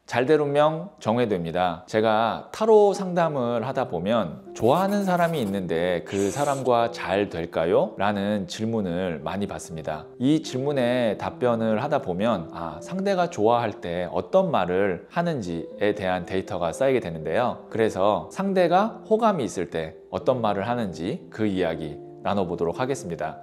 잘된 운명 정회도입니다. 제가 타로 상담을 하다 보면 좋아하는 사람이 있는데 그 사람과 잘 될까요? 라는 질문을 많이 받습니다. 이 질문에 답변을 하다 보면 상대가 좋아할 때 어떤 말을 하는지에 대한 데이터가 쌓이게 되는데요. 그래서 상대가 호감이 있을 때 어떤 말을 하는지 그 이야기 나눠보도록 하겠습니다.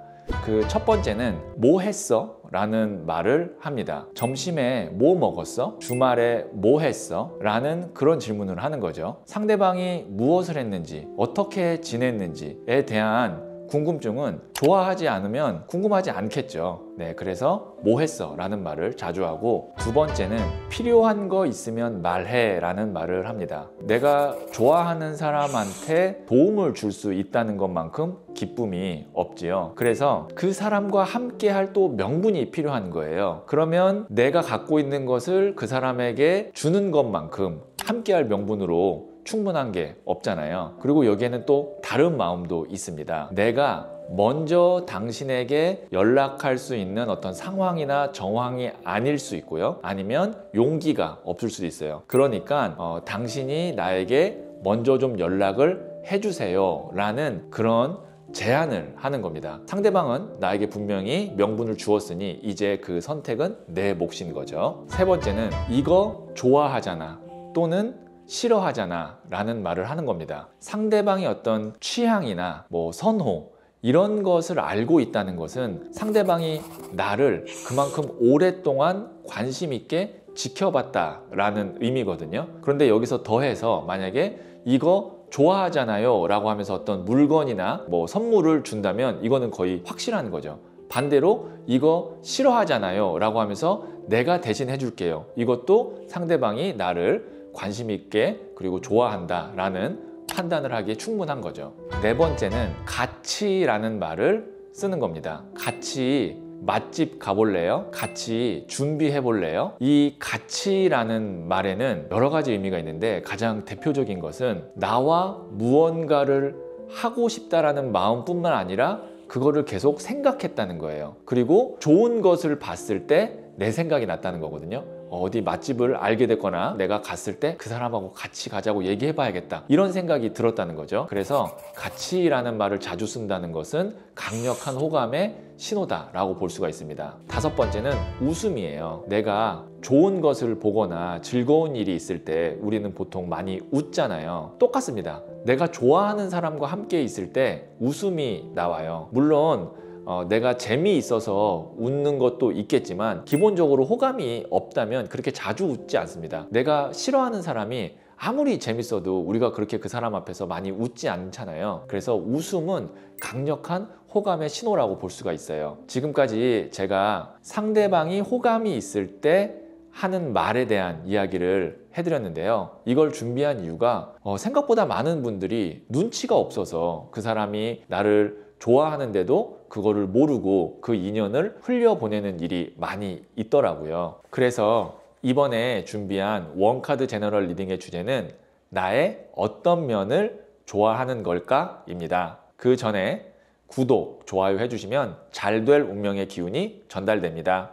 그 첫 번째는 뭐 했어? 라는 말을 합니다. 점심에 뭐 먹었어? 주말에 뭐 했어? 라는 그런 질문을 하는 거죠. 상대방이 무엇을 했는지, 어떻게 지냈는지에 대한 궁금증은 좋아하지 않으면 궁금하지 않겠죠. 그래서 뭐 했어? 라는 말을 자주 하고, 두 번째는 필요한 거 있으면 말해 라는 말을 합니다. 내가 좋아하는 사람한테 도움을 줄 수 있다는 것만큼 기쁨이 없지요. 그래서 그 사람과 함께 할 또 명분이 필요한 거예요. 그러면 내가 갖고 있는 것을 그 사람에게 주는 것만큼 함께 할 명분으로 충분한 게 없잖아요. 그리고 여기에는 또 다른 마음도 있습니다. 내가 먼저 당신에게 연락할 수 있는 어떤 상황이나 정황이 아닐 수 있고요. 아니면 용기가 없을 수도 있어요. 그러니까 당신이 나에게 먼저 좀 연락을 해주세요 라는 그런 제안을 하는 겁니다. 상대방은 나에게 분명히 명분을 주었으니 이제 그 선택은 내 몫인 거죠. 세 번째는 이거 좋아하잖아 또는 싫어하잖아 라는 말을 하는 겁니다. 상대방의 어떤 취향이나 선호 이런 것을 알고 있다는 것은 상대방이 나를 그만큼 오랫동안 관심 있게 지켜봤다라는 의미거든요. 그런데 여기서 더해서 만약에 이거 좋아하잖아요 라고 하면서 어떤 물건이나 선물을 준다면 이거는 거의 확실한 거죠. 반대로 이거 싫어하잖아요 라고 하면서 내가 대신 해줄게요. 이것도 상대방이 나를 관심 있게 그리고 좋아한다 라는 판단을 하기에 충분한 거죠. 네 번째는 같이라는 말을 쓰는 겁니다. 같이 맛집 가볼래요? 같이 준비해 볼래요? 이 같이라는 말에는 여러 가지 의미가 있는데 가장 대표적인 것은 나와 무언가를 하고 싶다라는 마음뿐만 아니라 그거를 계속 생각했다는 거예요. 그리고 좋은 것을 봤을 때 내 생각이 났다는 거거든요. 어디 맛집을 알게 됐거나 내가 갔을 때 그 사람하고 같이 가자고 얘기해 봐야겠다 이런 생각이 들었다는 거죠. 그래서 같이라는 말을 자주 쓴다는 것은 강력한 호감의 신호다라고 볼 수가 있습니다. 다섯 번째는 웃음이에요. 내가 좋은 것을 보거나 즐거운 일이 있을 때 우리는 보통 많이 웃잖아요. 똑같습니다. 내가 좋아하는 사람과 함께 있을 때 웃음이 나와요. 물론 내가 재미있어서 웃는 것도 있겠지만 기본적으로 호감이 없다면 그렇게 자주 웃지 않습니다. 내가 싫어하는 사람이 아무리 재밌어도 우리가 그렇게 그 사람 앞에서 많이 웃지 않잖아요. 그래서 웃음은 강력한 호감의 신호라고 볼 수가 있어요. 지금까지 제가 상대방이 호감이 있을 때 하는 말에 대한 이야기를 해드렸는데요. 이걸 준비한 이유가 생각보다 많은 분들이 눈치가 없어서 그 사람이 나를 좋아하는데도 그거를 모르고 그 인연을 흘려보내는 일이 많이 있더라고요. 그래서 이번에 준비한 원카드 제너럴 리딩의 주제는 나의 어떤 면을 좋아하는 걸까? 입니다. 그 전에 구독, 좋아요 해주시면 잘 될 운명의 기운이 전달됩니다.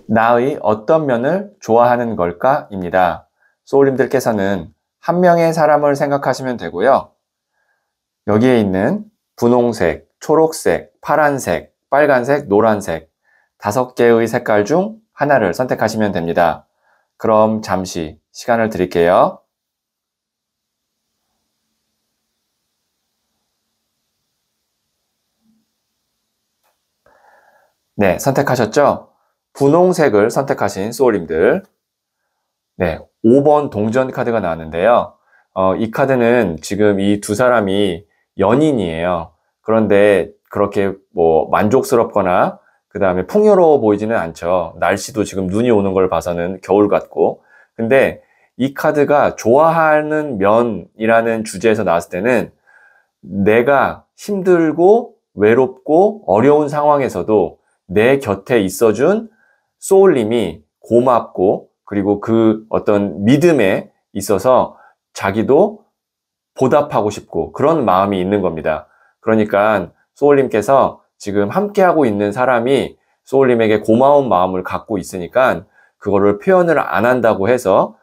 나의 어떤 면을 좋아하는 걸까? 입니다. 소울님들께서는 한 명의 사람을 생각하시면 되고요. 여기에 있는 분홍색, 초록색, 파란색, 빨간색, 노란색 5개의 색깔 중 하나를 선택하시면 됩니다. 그럼 잠시 시간을 드릴게요. 네, 선택하셨죠? 분홍색을 선택하신 소울님들. 네, 5번 동전 카드가 나왔는데요. 이 카드는 지금 이 두 사람이 연인이에요. 그런데 그렇게 만족스럽거나 그 다음에 풍요로워 보이지는 않죠. 날씨도 지금 눈이 오는 걸 봐서는 겨울 같고. 근데 이 카드가 좋아하는 면이라는 주제에서 나왔을 때는 내가 힘들고 외롭고 어려운 상황에서도 내 곁에 있어준 소울님이 고맙고 그리고 그 어떤 믿음에 있어서 자기도 보답하고 싶고 그런 마음이 있는 겁니다. 그러니까 소울님께서 지금 함께하고 있는 사람이 소울님에게 고마운 마음을 갖고 있으니까 그거를 표현을 안 한다고 해서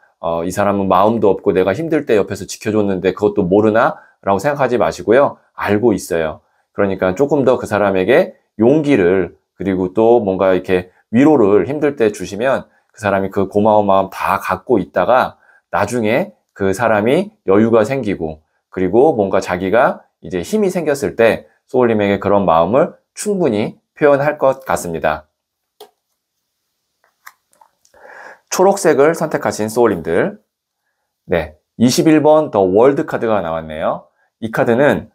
이 사람은 마음도 없고 내가 힘들 때 옆에서 지켜줬는데 그것도 모르나? 라고 생각하지 마시고요. 알고 있어요. 그러니까 조금 더 그 사람에게 용기를 그리고 또 뭔가 이렇게 위로를 힘들 때 주시면 그 사람이 그 고마운 마음 다 갖고 있다가 나중에 그 사람이 여유가 생기고 그리고 뭔가 자기가 이제 힘이 생겼을 때 소울님에게 그런 마음을 충분히 표현할 것 같습니다. 초록색을 선택하신 소울님들, 네, 21번 더 월드 카드가 나왔네요. 이 카드는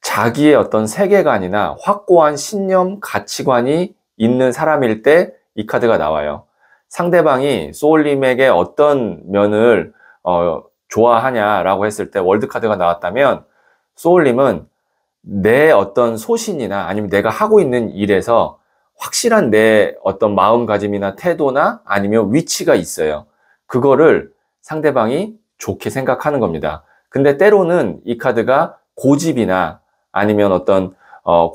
자기의 어떤 세계관이나 확고한 신념, 가치관이 있는 사람일 때 이 카드가 나와요. 상대방이 소울님에게 어떤 면을 좋아하냐라고 했을 때 월드 카드가 나왔다면 소울님은 내 어떤 소신이나 아니면 내가 하고 있는 일에서 확실한 내 어떤 마음가짐이나 태도나 아니면 위치가 있어요. 그거를 상대방이 좋게 생각하는 겁니다. 근데 때로는 이 카드가 고집이나 아니면 어떤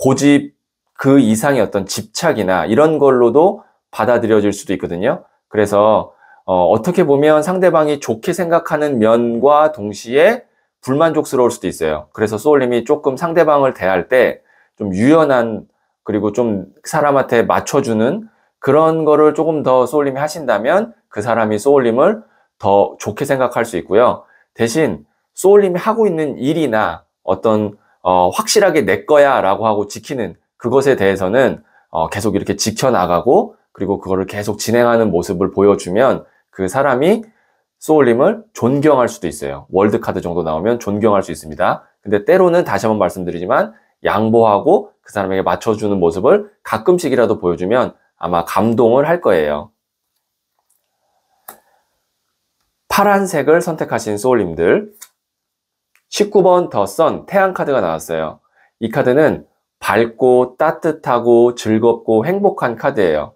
고집 그 이상의 어떤 집착이나 이런 걸로도 받아들여질 수도 있거든요. 그래서 어떻게 보면 상대방이 좋게 생각하는 면과 동시에 불만족스러울 수도 있어요. 그래서 소울님이 조금 상대방을 대할 때 좀 유연한 그리고 좀 사람한테 맞춰주는 그런 거를 조금 더 소울님이 하신다면 그 사람이 소울님을 더 좋게 생각할 수 있고요. 대신 소울님이 하고 있는 일이나 어떤 확실하게 내 거야 라고 하고 지키는 그것에 대해서는 계속 이렇게 지켜나가고 그리고 그거를 계속 진행하는 모습을 보여주면 그 사람이 소울님을 존경할 수도 있어요. 월드카드 정도 나오면 존경할 수 있습니다. 근데 때로는 다시 한번 말씀드리지만 양보하고 그 사람에게 맞춰주는 모습을 가끔씩이라도 보여주면 아마 감동을 할 거예요. 파란색을 선택하신 소울님들, 19번 더 선, 태양 카드가 나왔어요. 이 카드는 밝고 따뜻하고 즐겁고 행복한 카드예요.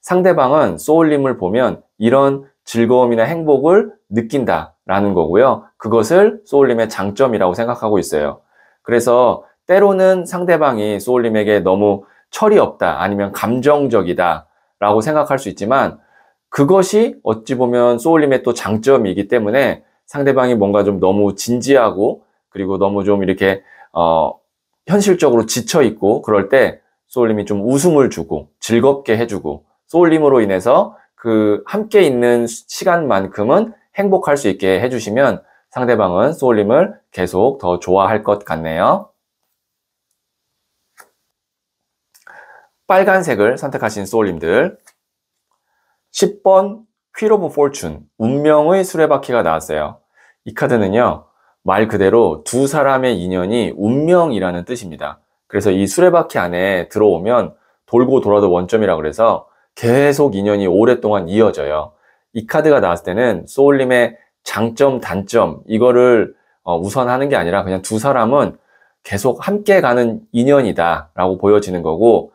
상대방은 소울님을 보면 이런 즐거움이나 행복을 느낀다라는 거고요. 그것을 소울님의 장점이라고 생각하고 있어요. 그래서 때로는 상대방이 소울님에게 너무 철이 없다 아니면 감정적이다 라고 생각할 수 있지만 그것이 어찌 보면 소울님의 또 장점이기 때문에 상대방이 뭔가 좀 너무 진지하고 그리고 너무 좀 이렇게 현실적으로 지쳐있고 그럴 때 소울님이 좀 웃음을 주고 즐겁게 해주고 소울님으로 인해서 그 함께 있는 시간만큼은 행복할 수 있게 해주시면 상대방은 소울님을 계속 더 좋아할 것 같네요. 빨간색을 선택하신 소울님들, 10번 휠 오브 포춘, 운명의 수레바퀴가 나왔어요. 이 카드는요, 말 그대로 두 사람의 인연이 운명이라는 뜻입니다. 그래서 이 수레바퀴 안에 들어오면 돌고 돌아도 원점이라 그래서 계속 인연이 오랫동안 이어져요. 이 카드가 나왔을 때는 소울님의 장점, 단점 이거를 우선하는 게 아니라 그냥 두 사람은 계속 함께 가는 인연이다 라고 보여지는 거고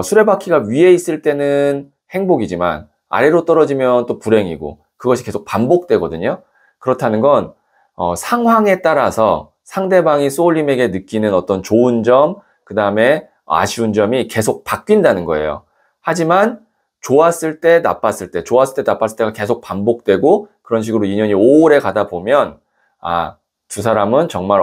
수레바퀴가 위에 있을 때는 행복이지만 아래로 떨어지면 또 불행이고 그것이 계속 반복되거든요. 그렇다는 건 상황에 따라서 상대방이 소울님에게 느끼는 어떤 좋은 점, 그 다음에 아쉬운 점이 계속 바뀐다는 거예요. 하지만 좋았을 때, 나빴을 때, 좋았을 때, 나빴을 때가 계속 반복되고 그런 식으로 인연이 오래 가다 보면 두 사람은 정말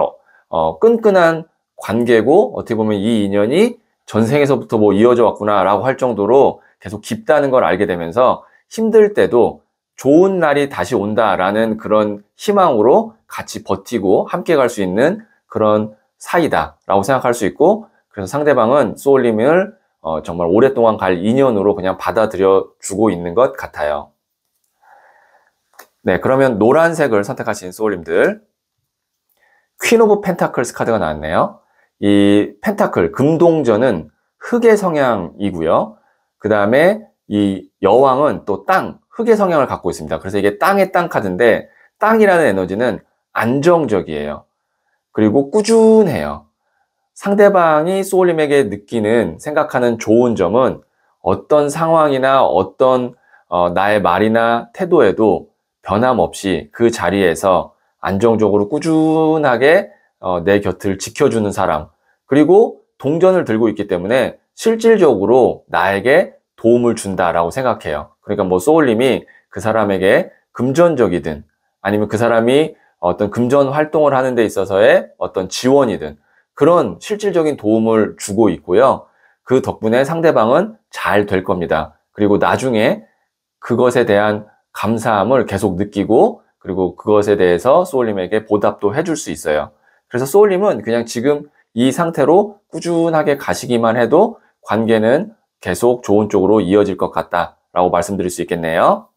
끈끈한 관계고 어떻게 보면 이 인연이 전생에서부터 뭐 이어져 왔구나 라고 할 정도로 계속 깊다는 걸 알게 되면서 힘들 때도 좋은 날이 다시 온다라는 그런 희망으로 같이 버티고 함께 갈 수 있는 그런 사이다 라고 생각할 수 있고 그래서 상대방은 소울님을 정말 오랫동안 갈 인연으로 그냥 받아들여 주고 있는 것 같아요. 네, 그러면 노란색을 선택하신 소울님들, 퀸 오브 펜타클스 카드가 나왔네요. 이 펜타클, 금동전은 흙의 성향이고요. 그 다음에 이 여왕은 또 땅, 흙의 성향을 갖고 있습니다. 그래서 이게 땅의 땅 카드인데 땅이라는 에너지는 안정적이에요. 그리고 꾸준해요. 상대방이 소울님에게 느끼는, 생각하는 좋은 점은 어떤 상황이나 어떤 나의 말이나 태도에도 변함없이 그 자리에서 안정적으로 꾸준하게 내 곁을 지켜주는 사람, 그리고 동전을 들고 있기 때문에 실질적으로 나에게 도움을 준다라고 생각해요. 그러니까 뭐 소울님이 그 사람에게 금전적이든 아니면 그 사람이 어떤 금전 활동을 하는 데 있어서의 어떤 지원이든 그런 실질적인 도움을 주고 있고요. 그 덕분에 상대방은 잘 될 겁니다. 그리고 나중에 그것에 대한 감사함을 계속 느끼고 그리고 그것에 대해서 소울님에게 보답도 해줄 수 있어요. 그래서 소울님은 그냥 지금 이 상태로 꾸준하게 가시기만 해도 관계는 계속 좋은 쪽으로 이어질 것 같다라고 말씀드릴 수 있겠네요.